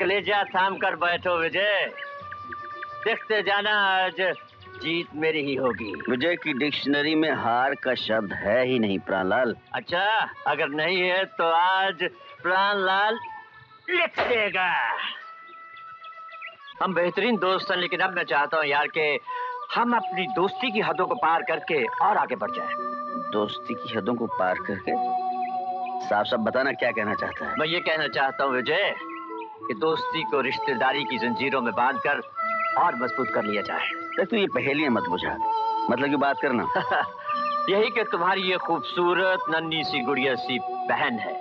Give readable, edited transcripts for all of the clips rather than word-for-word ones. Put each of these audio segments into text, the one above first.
कलेजा थाम कर बैठो विजय, देखते जाना आज जीत मेरी ही होगी। विजय की डिक्शनरी में हार का शब्द है ही नहीं प्राणलाल। अच्छा, अगर नहीं है तो आज प्राणलाल लिख देगा। हम बेहतरीन दोस्त हैं, लेकिन अब मैं चाहता हूँ यार कि हम अपनी दोस्ती की हदों को पार करके और आगे बढ़ जाएं। दोस्ती की हदों को पार करके? साफ साफ बताना क्या कहना चाहता है। मैं ये कहना चाहता हूँ विजय कि दोस्ती को रिश्तेदारी की जंजीरों में बांधकर और मजबूत कर लिया जाए। तू ये पहेलियां मत बुझा, मतलब की बात करना। यही कि तुम्हारी ये खूबसूरत नन्ही सी गुड़िया सी बहन है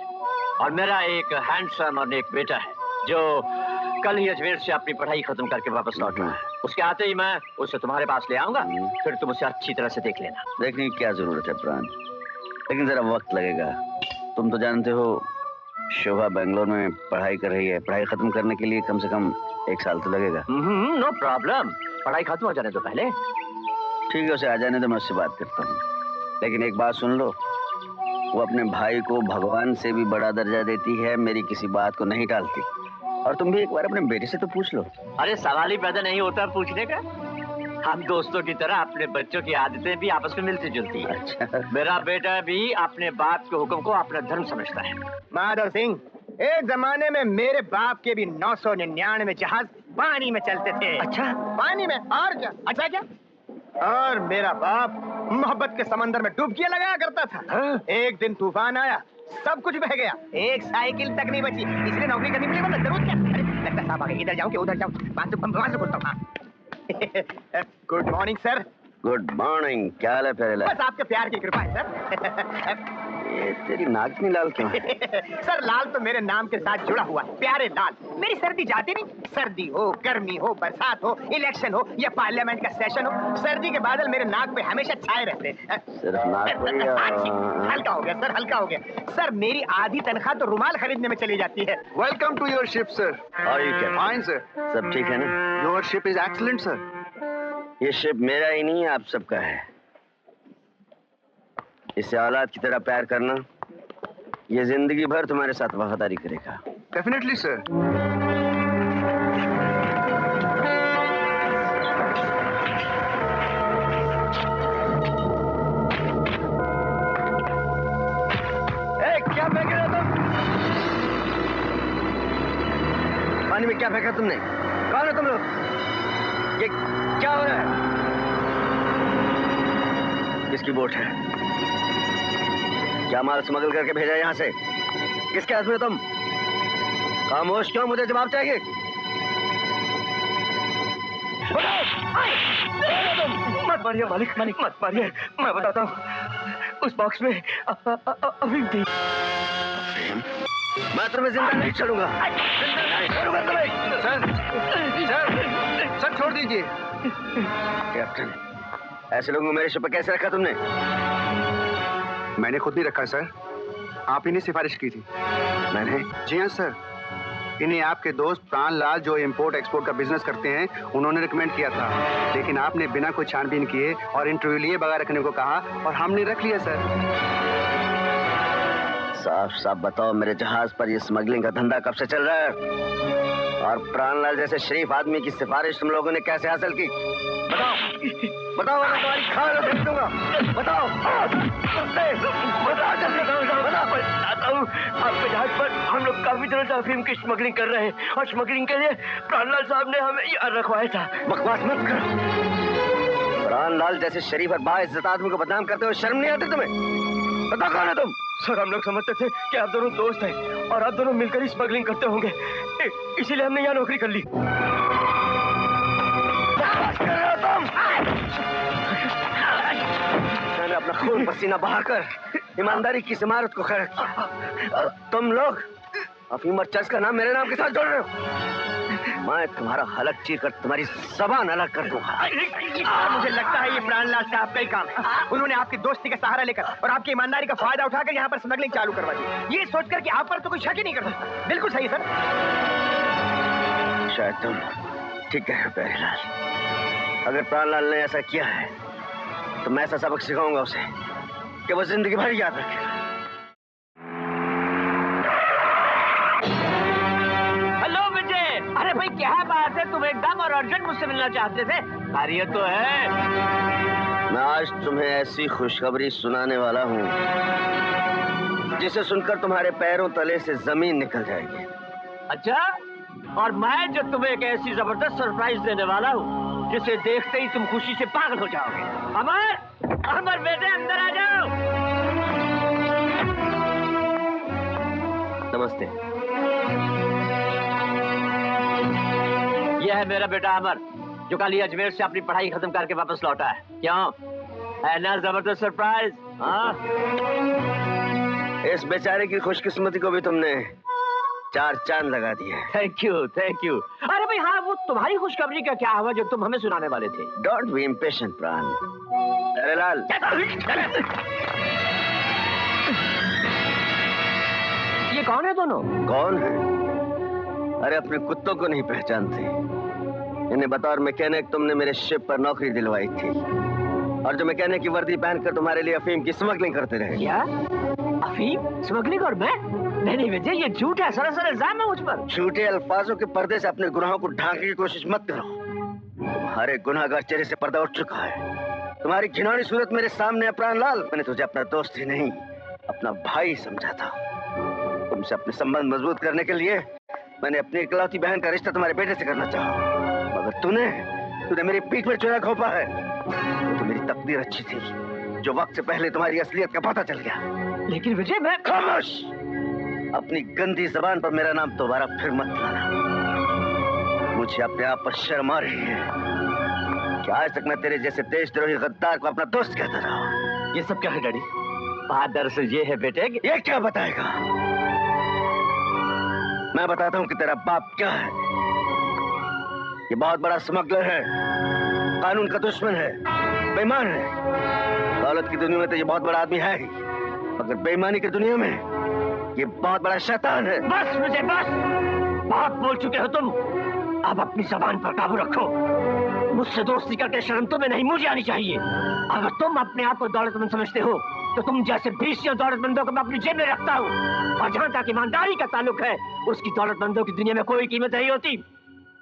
और मेरा एक हैंडसम और एक बेटा है जो कल ही अजमेर से अपनी पढ़ाई खत्म करके वापस लौट रहा है। उसके आते ही मैं उसे तुम्हारे पास ले आऊंगा, फिर तुम उसे अच्छी तरह से देख लेना। देखने की क्या जरूरत है प्राण, लेकिन जरा वक्त लगेगा। तुम तो जानते हो शोभा बेंगलोर में पढ़ाई कर रही है, पढ़ाई खत्म करने के लिए कम से कम 1 साल तो लगेगा। नो प्रॉब्लम, पढ़ाई खत्म हो जाने दो पहले। ठीक है, उसे आ जाने दो, मैं उससे बात करता हूँ। लेकिन एक बात सुन लो, वो अपने भाई को भगवान से भी बड़ा दर्जा देती है, मेरी किसी बात को नहीं टालती। और तुम भी एक बार अपने बेटे से तो पूछ लो। अरे सवाल ही पैदा नहीं होता पूछने का। हम दोस्तों की तरह अपने बच्चों की आदतें भी आपस में मिलती जुलती है। अच्छा। मेरा बेटा भी अपने बाप के हुक्म को अपना धर्म समझता है। माधव सिंह, एक जमाने में मेरे बाप के भी 999 जहाज पानी में चलते थे। अच्छा, पानी में? और क्या? अच्छा क्या? और मेरा बाप मोहब्बत के समंदर में डुबकियां लगाया करता था। हाँ? एक दिन तूफान आया, सब कुछ बह गया, एक साइकिल तक नहीं बची। इसलिए नौकरी करनी पड़ी, वरना जरूरत क्या? अरे लगता साहब आ गए, इधर जाऊं कि उधर जाऊं? बात बोलता हूँ। Good morning sir. Good morning, क्या हाल है प्यारे? बस आपके प्यार की कृपा है सर। ये तेरी नाक इतनी लाल क्यों है? सर लाल तो मेरे नाम के साथ जुड़ा हुआ है, प्यारे लाल। मेरी सर्दी जाती नहीं, सर्दी हो, गर्मी हो, बरसात हो, इलेक्शन हो या पार्लियामेंट का सेशन हो, सर्दी के बादल मेरे नाक पे हमेशा छाए रहते हैं। सिर्फ नाक पर या... हल्का हो गया सर, हल्का हो गया सर। मेरी आधी तनख्वाह तो रुमाल खरीदने में चली जाती है। Welcome to your ship sir. और ये क्या? Fine sir. सब ठीक है ना? Your ship is excellent sir. ये शिप मेरा ही नहीं, आप सबका है। इसे औलाद की तरह प्यार करना, ये जिंदगी भर तुम्हारे साथ वफादारी करेगा। Definitely sir. क्या फेंक रहे हो तुम? पानी में क्या फेंका तुमने? कौन है तुम लोग? ये क्या हो रहा है? किसकी बोट है? क्या माल स्मगल करके भेजा यहां से? किसके हाथ में तुम? खामोश क्यों? मुझे जवाब चाहिए। मत मारिए मालिक, मत मारिए, मैं बताता हूँ। उस बॉक्स में अफीम थी। मैं तुम्हें जिंदा नहीं छोड़ूंगा, जिंदा नहीं छोड़ूंगा तुम्हें। सर छोड़ दीजिए। कैप्टन, ऐसे लोगों को मेरे शिप पर कैसे रखा तुमने? मैंने खुद नहीं रखा सर, आप ही ने सिफारिश की थी। मैंने? जी हाँ सर, इन्हें आपके दोस्त प्राणलाल जो इंपोर्ट एक्सपोर्ट का बिजनेस करते हैं, उन्होंने रिकमेंड किया था। लेकिन आपने बिना कोई छानबीन किए और इंटरव्यू लिए बगैर रखने को कहा और हमने रख लिया सर। साफ साफ बताओ, मेरे जहाज पर ये स्मगलिंग का धंधा कब से चल रहा है? और प्राणलाल जैसे शरीफ आदमी की सिफारिश तुम लोगों ने कैसे हासिल की? बताओ, बताओ, मैं तुम्हारी खाल फेंक दूंगा। बताओ, बताओ जल्दी, बताओ। आपके जहाज पर हम लोग काफी दिनों से अफीम की स्मगलिंग कर रहे हैं और स्मगलिंग के लिए प्राणलाल साहब ने हमें यहाँ रखवाया था। बकवास मत करो। प्राणलाल जैसे शरीफ और बाइज्जत आदमी को बदनाम करते हुए शर्म नहीं आती तुम्हें? बताओ कौन है तुम? सर हम लोग समझते थे कि आप दोनों दोस्त हैं और आप दोनों मिलकर ही स्मगलिंग करते होंगे, इसीलिए हमने यहाँ नौकरी कर ली। मैंने अपना खून पसीना बहाकर ईमानदारी की इस इमारत को खड़ा किया। तुम लोग अफीम और चर्च का नाम मेरे नाम के साथ जोड़ रहे हो। मैं तुम्हारा हलक चीर कर तुम्हारी जबान अलग कर दूंगा। मुझे लगता है ये प्राणलाल साहब का ही काम है। उन्होंने आपकी दोस्ती का सहारा लेकर और आपकी ईमानदारी का फायदा उठाकर यहाँ पर स्मगलिंग चालू करवा दी, ये सोचकर कि आप पर तो कोई शक ही नहीं कर सकता। बिल्कुल सही सर। शायद तुम ठीक कह रहे हो प्यारे लाल। अगर प्राणलाल ने ऐसा किया है तो मैं ऐसा सबक सिखाऊंगा उसे कि वो जिंदगी भर याद रखेगा। अर्जेंट मुझसे मिलना चाहते थे। खैरियत तो है? मैं आज तुम्हें ऐसी खुशखबरी सुनाने वाला हूँ जिसे सुनकर तुम्हारे पैरों तले से जमीन निकल जाएगी। अच्छा, और मैं जो तुम्हें एक ऐसी जबरदस्त सरप्राइज देने वाला हूँ जिसे देखते ही तुम खुशी से पागल हो जाओगे। अमर, अमर बेटे अंदर आ जाओ। नमस्ते। यह है मेरा बेटा अमर, जो कल ही अजमेर से अपनी पढ़ाई खत्म करके वापस लौटा है। क्यों, है ना जबरदस्त सरप्राइज? हाँ, इस बेचारे की खुशकिस्मती को भी तुमने 4 चांद लगा दिए। Thank you, thank you. अरे भाई हाँ, वो तुम्हारी खुशखबरी का क्या हुआ जो तुम हमें सुनाने वाले थे? डोंट बी इम्पेशेंट प्राण। अरे लाल, ये कौन है दोनों? कौन है? अरे अपने कुत्तों को नहीं पहचानते। इन्हें बतौर मैकेनिक तुमने मेरे शिप पर नौकरी दिलवाई थी, और जो मैकेनिक की वर्दी पहनकर तुम्हारे लिए अफीम की स्मगलिंग करते रहे। क्या? अफीम स्मगलिंग? और मैं? नहीं विजय, ये झूठ है, सरासर इल्जाम है मुझ पर। झूठे अल्फाजों के पर्दे से अपने गुनाहों को ढांकने की कोशिश मत करो। तुम्हारे गुनाहगार चेहरे से पर्दा उठ चुका है। तुम्हारी घिनौनी सूरत मेरे सामने है प्राण लाल। मैंने तुझे अपना दोस्त ही नहीं, अपना भाई समझा था। तुमसे अपने संबंध मजबूत करने के लिए मैंने अपनी इकलौती बहन का रिश्ता तुम्हारे बेटे से करना चाहा, मगर तूने मेरी पीठ पर चोया घोंपा है। तो मेरी तकदीर अच्छी थी जो वक्त से पहले तुम्हारी असलियत का पता चल गया। लेकिन विजय, मैं... खामोश! अपनी गंदी जबान पर मेरा नाम दोबारा फिर मत लाना। मुझे अपने आप पर शर्म आ रही है कि आज तक मैं तेरे जैसे देशद्रोही गद्दार को अपना दोस्त कहता रहा। ये सब क्या है डैडी? बात दरअसल ये है बेटे कि... ये क्या बताएगा? मैं बताता हूँ कि तेरा बाप क्या है। ये बहुत बड़ा स्मगलर है, कानून का दुश्मन है, बेईमान है। दौलत की दुनिया में तो ये बहुत बड़ा आदमी है ही, मगर बेईमानी की दुनिया में ये बहुत बड़ा शैतान है। बस मुझे बस, बहुत बोल चुके हो तुम। अब अपनी जबान पर काबू रखो। मुझसे दोस्ती करके शर्म तुम्हें नहीं, मुझे आनी चाहिए। अगर तुम अपने आप को दौलतमंद समझते हो तो तुम जैसे 20 दौलतमंदों को मैं अपनी जेब में रखता हूँ। और जहाँ तक ईमानदारी का ताल्लुक है, उसकी दौलतमंदों की दुनिया में कोई कीमत नहीं होती।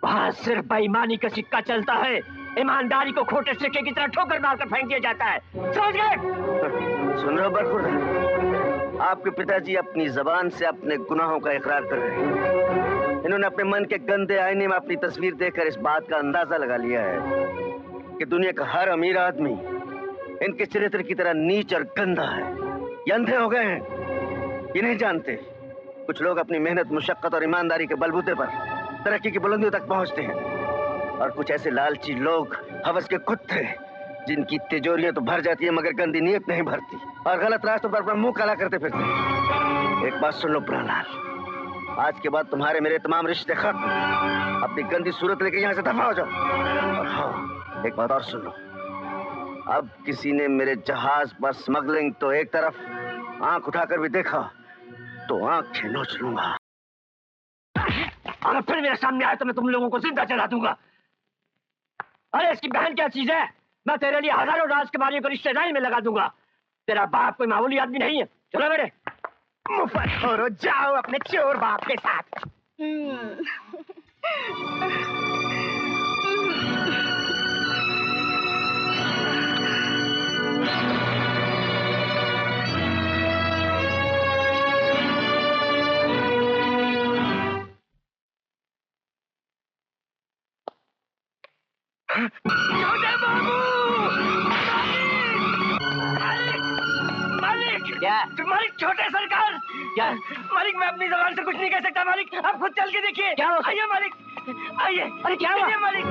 वहाँ सिर्फ बेईमानी का सिक्का चलता है। ईमानदारी को खोटे सिक्के की तरह ठोकर मारकर फेंक दिया जाता है। समझ गए? सुन रहे हो बरखुर? आपके पिताजी अपनी जबान से अपने गुनाहों का इकरार कर रहे हैं। इन्होंने अपने मन के गंदे आईने में अपनी तस्वीर देखकर इस बात का अंदाजा लगा लिया है कि दुनिया का हर अमीर आदमी इनके चरित्र की तरह नीच और गंदा है। ये अंधे हो गए हैं, ये नहीं जानते। कुछ लोग अपनी मेहनत, मुशक्कत और ईमानदारी के बलबूते पर तरक्की की बुलंदियों तक पहुंचते हैं, और कुछ ऐसे लालची लोग, हवस के कुत्ते, जिनकी तिजोरियां तो भर जाती है मगर गंदी नीयत नहीं भरती, और गलत रास्तों पर अपना मुंह काला करते फिरते हैं। एक बात सुन लो प्राणलाल, आज के बाद तुम्हारे मेरे तमाम रिश्ते खत्म। अपनी गंदी सूरत लेके यहाँ से दफा हो जाओ। और हाँ, एक बात और सुन लो, अब किसी ने मेरे जहाज पर स्मगलिंग तो एक तरफ, आंख उठाकर भी देखा तो आंखें नोच लूंगा। अगर फिर मेरे सामने आए तो मैं तुम लोगों को जिंदा जला दूंगा। अरे इसकी बहन क्या चीज है? मैं तेरे लिए हजारों राजकुमारियों को रिश्तेदारी में लगा दूंगा। तेरा बाप कोई मामूली आदमी नहीं है। चलो बेटे, मुफत जाओ अपने चोर बाप के साथ। छोटे बाबू! मालिक! क्या? मालिक, छोटे सरकार! क्या? मालिक, मैं अपनी जबान से कुछ नहीं कह सकता मालिक। आप खुद चल के देखिए। क्या? आइए मालिक, आइए। अरे क्या हुआ? मालिक,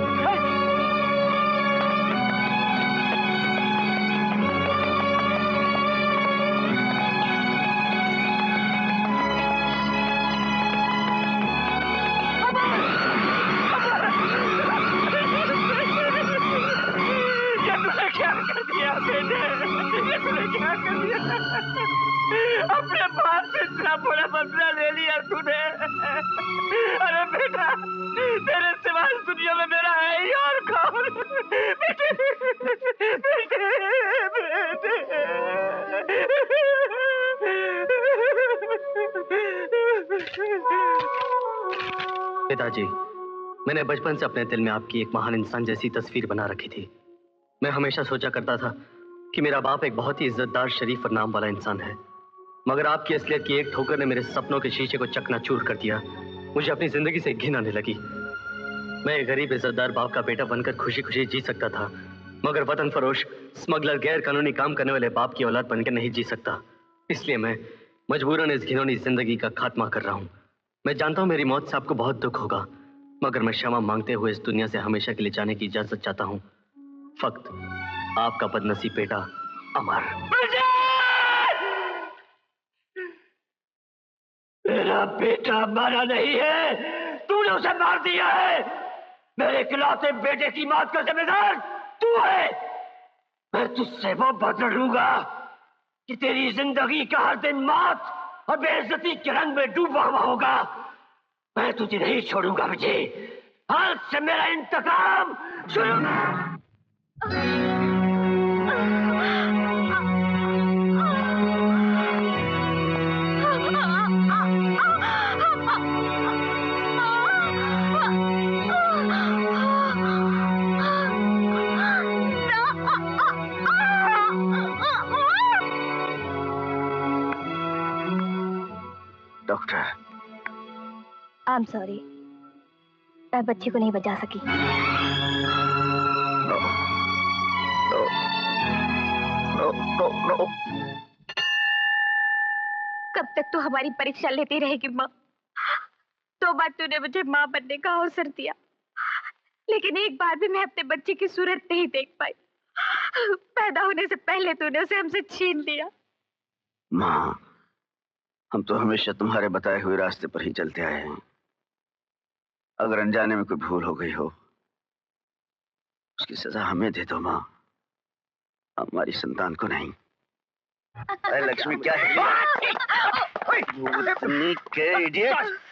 अपने बाप से इतना बड़ा बदला ले लिया तूने। अरे बेटा, तेरे सिवा इस दुनिया में मेरा है ही और कौन? बेटे, बेटे, पिताजी, मैंने बचपन से अपने दिल में आपकी एक महान इंसान जैसी तस्वीर बना रखी थी। मैं हमेशा सोचा करता था कि मेरा बाप एक बहुत ही इज्जतदार, शरीफ और नाम वाला इंसान है, मगर आपकी असलियत की एक ठोकर ने मेरे सपनों के शीशे को चकनाचूर कर दिया। मुझे अपनी जिंदगी से घिन आने लगी। मैं एक गरीब इज्जतदार बाप का बेटा बनकर खुशी खुशी जी सकता था, मगर वतन फरोश, स्मगलर, गैर कानूनी काम करने वाले बाप की औलाद बनकर नहीं जी सकता। इसलिए मैं मजबूरन इस घिनौनी जिंदगी का खात्मा कर रहा हूँ। मैं जानता हूँ मेरी मौत से आपको बहुत दुख होगा, मगर मैं क्षमा मांगते हुए इस दुनिया से हमेशा के लिए जाने की इजाजत चाहता हूँ। फक्त आपका बदनसीब बेटा अमर। मेरा बेटा मरा नहीं है, तूने उसे मार दिया है। मेरे इकलौते बेटे की मौत का जिम्मेदार तू है। मैं तुझसे वो बदला लूंगा कि तेरी जिंदगी का हर दिन मौत और बेइज्जती के रंग में डूबा हुआ होगा। मैं तुझे नहीं छोड़ूंगा विजय। आज से मेरा इंतकाम शुरू। डॉक्टर, आई एम सॉरी, मैं बच्ची को नहीं बचा सकी। No no no no no. कब तक तू हमारी परीक्षा लेती रहेगी माँ? 2 बार तूने मुझे माँ बनने का अवसर दिया, लेकिन एक बार भी मैं अपने बच्चे की सूरत नहीं देख पाई। पैदा होने से पहले तूने उसे हमसे छीन लिया। माँ, हम तो हमेशा तुम्हारे बताए हुए रास्ते पर ही चलते आए हैं। अगर अनजाने में कोई भूल हो गई हो, उसकी सजा हमें दे दो माँ, हमारी संतान को नहीं। अरे लक्ष्मी, क्या है?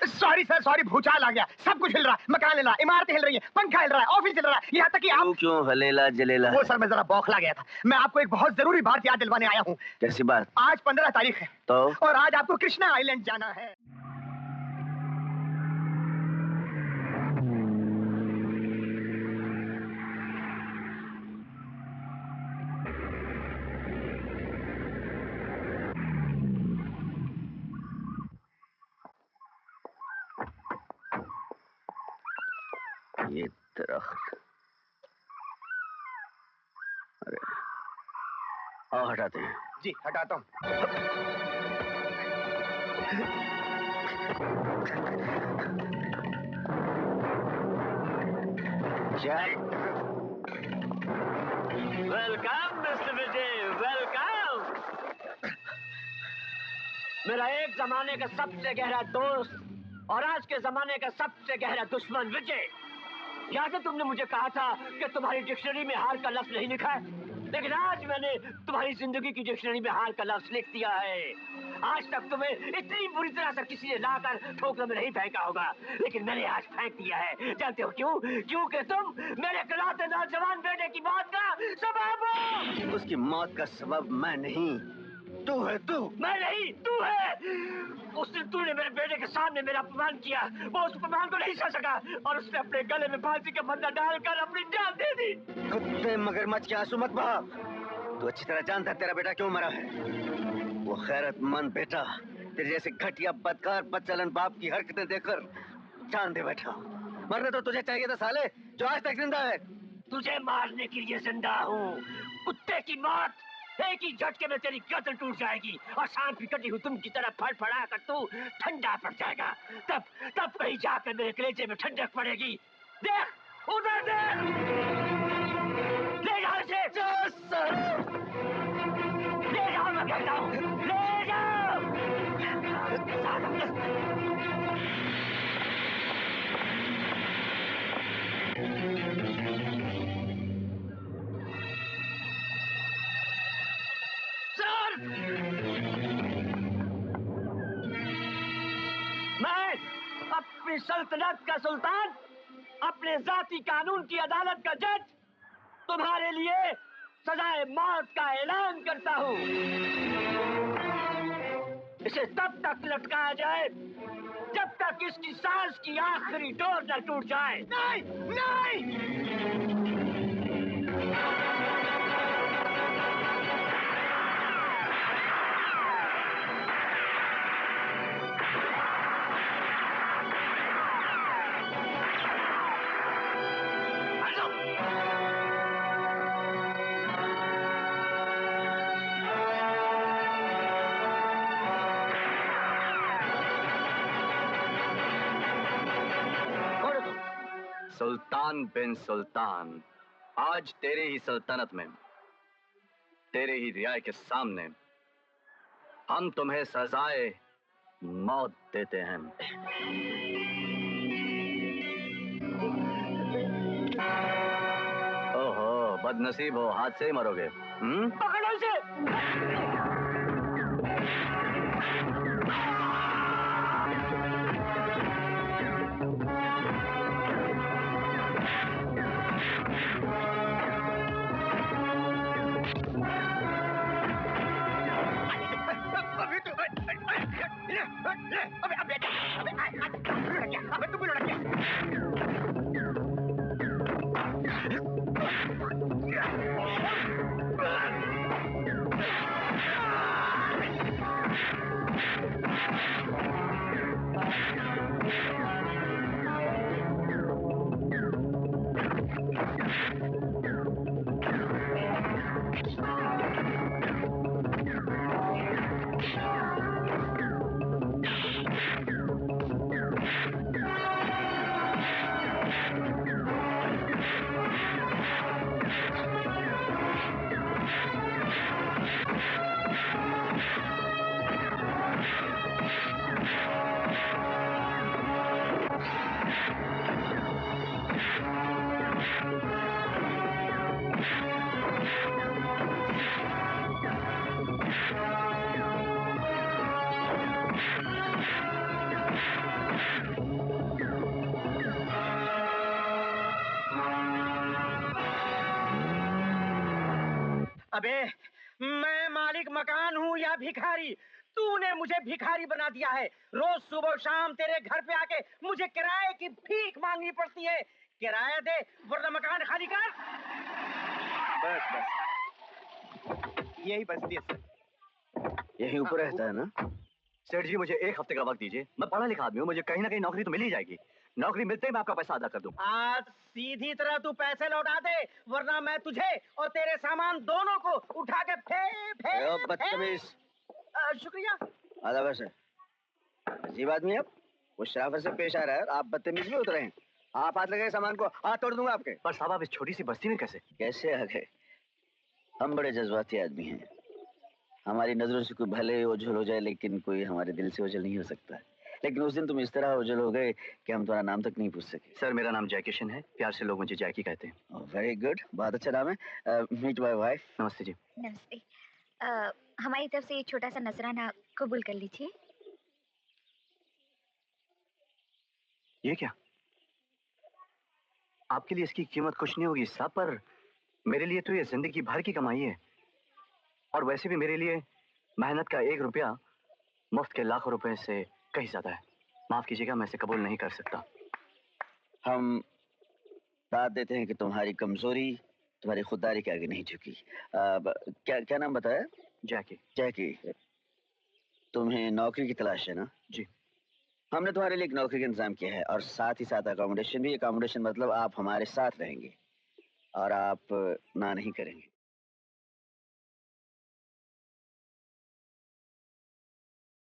सॉरी सर, सॉरी, भूचाल आ गया। सब कुछ हिल रहा है, मकान हिल रहा है, इमारतें हिल रही है, पंखा हिल रहा है, ऑफिस हिल रहा है, यहाँ तक कि आप। क्यों हलेला जलेला? वो सर, मैं जरा बौखला गया था। मैं आपको एक बहुत जरूरी बात याद दिलवाने आया हूँ। कैसी बात? आज 15 तारीख है तो? और आज आपको कृष्णा आइलैंड जाना है। ये दरख्त, अरे आओ हटाते हैं। जी हटाता हूँ। वेलकम मिस्टर विजय, वेलकम। मेरा एक जमाने का सबसे गहरा दोस्त और आज के जमाने का सबसे गहरा दुश्मन विजय। याद है तुमने मुझे कहा था कि तुम्हारी डिक्शनरी में हार का लफ्ज नहीं लिखा है, लेकिन आज मैंने तुम्हारी जिंदगी की डिक्शनरी में हार का लफ्ज लिख दिया है। आज तक तुम्हें इतनी बुरी तरह से किसी ने लाकर ठोकर में नहीं फेंका होगा, लेकिन मैंने आज फेंक दिया है। जानते हो क्यों? क्योंकि तुम मेरे इकलौते नौजवान बेटे की मौत का सबब हो। उसकी मौत का सबब मैं नहीं, तू है। तू? मैं नहीं, तू है। उस दिन तूने मेरे बेटे के सामने मेरा अपमान किया, वो उस अपमान को नहीं सह सका और उसने अपने गले में फांसी का फंदा डालकर अपनी जान दे दी। कुत्ते मगरमच्छ के आंसू मत बहा। तू अच्छी तरह जानता है तेरा बेटा क्यों मरा है। वो गैरतमंद बेटा तेरे जैसे घटिया बदकार बदचलन बाप की हरकतें देखकर जान दे बैठा। मरने तो तुझे चाहिए था साले, जो आज तक जिंदा है। तुझे मारने के लिए जिंदा हूँ। कुत्ते की मौत एक ही झटके में तेरी गर्दन टूट जाएगी और सांप की कटी हुई तुम की तरह फड़फड़ा कर तू ठंडा पड़ जाएगा। तब कहीं जाकर मेरे कलेजे में ठंडक पड़ेगी। देख उधर देख, ले जाओ इसे। ले जाओ, मैं कहता हूँ, ले जाओ। मैं अपनी सल्तनत का सुल्तान, अपने जाती कानून की अदालत का जज, तुम्हारे लिए सजाए मौत का ऐलान करता हूँ। इसे तब तक लटकाया जाए जब तक इसकी सांस की आखिरी डोर न टूट जाए। नहीं नहीं। सुल्तान बिन सुल्तान, आज तेरे ही सल्तनत में, तेरे ही रियाय के सामने हम तुम्हें सजाए मौत देते हैं। ओहो, बदनसीब हो, हाथ से ही मरोगे। पकड़ो इसे। अबे तू भी लड़क गया। अबे मैं मालिक मकान हूँ या भिखारी? तूने मुझे भिखारी बना दिया है। रोज सुबह शाम तेरे घर पे आके मुझे किराए की भीख मांगनी पड़ती है। किराया दे वरना मकान खाली कर। बस बस, यही बस्ती है सर। यही ऊपर रहता है ना? सेठ जी, मुझे एक हफ्ते का वक्त दीजिए। मैं पढ़ा लिखा आदमी हूँ, मुझे कहीं ना कहीं नौकरी तो मिल ही जाएगी। नौकरी मिलते ही मैं आपका पैसा अदा कर दूं। आज सीधी तरह तू पैसे लौटा दे वरना मैं तुझे और तेरे सामान दोनों को उठा के बदतमीज। शुक्रिया। आधा बस है, अजीब आदमी। आप वो शराफत से पेश आ रहा है, आप बदतमीज में उतरे हैं। आप हाथ लगे सामान को हाथ तोड़ दूंगा आपके। पर साहब, आप इस छोटी सी बस्ती में कैसे आ गए? हम बड़े जज्बाती आदमी हैं। हमारी नजरों से कोई भले ओझल हो जाए लेकिन कोई हमारे दिल से ओझल नहीं हो सकता। लेकिन उस दिन तुम इस तरह ओझल हो गए कि हम तुम्हारा नाम तक नहीं पूछ सके। सर, मेरा नाम जय किशन है। प्यार से लोग मुझे जैकी कहते हैं। वेरी गुड, बहुत अच्छा नाम है। Meet my wife. नमस्ते जी। नमस्ते। हमारी तरफ से ये छोटा सा नजराना कबूल कर लीजिए। ये क्या? आपके लिए इसकी कीमत कुछ नहीं होगी साहब, पर मेरे लिए तो ये जिंदगी भर की कमाई है। और वैसे भी मेरे लिए मेहनत का 1 रुपया मुफ्त के लाखों रुपए से कहीं ज्यादा है। माफ कीजिएगा, मैं इसे कबूल नहीं कर सकता। हम साथ देते हैं कि तुम्हारी कमजोरी तुम्हारी खुददारी के आगे नहीं झुकी। क्या नाम बताया? जैकी। जैकी, तुम्हें नौकरी की तलाश है ना? जी। हमने तुम्हारे लिए एक नौकरी का इंतजाम किया है और साथ ही साथ अकोमोडेशन भी। अकोमोडेशन मतलब आप हमारे साथ रहेंगे और आप ना नहीं करेंगे।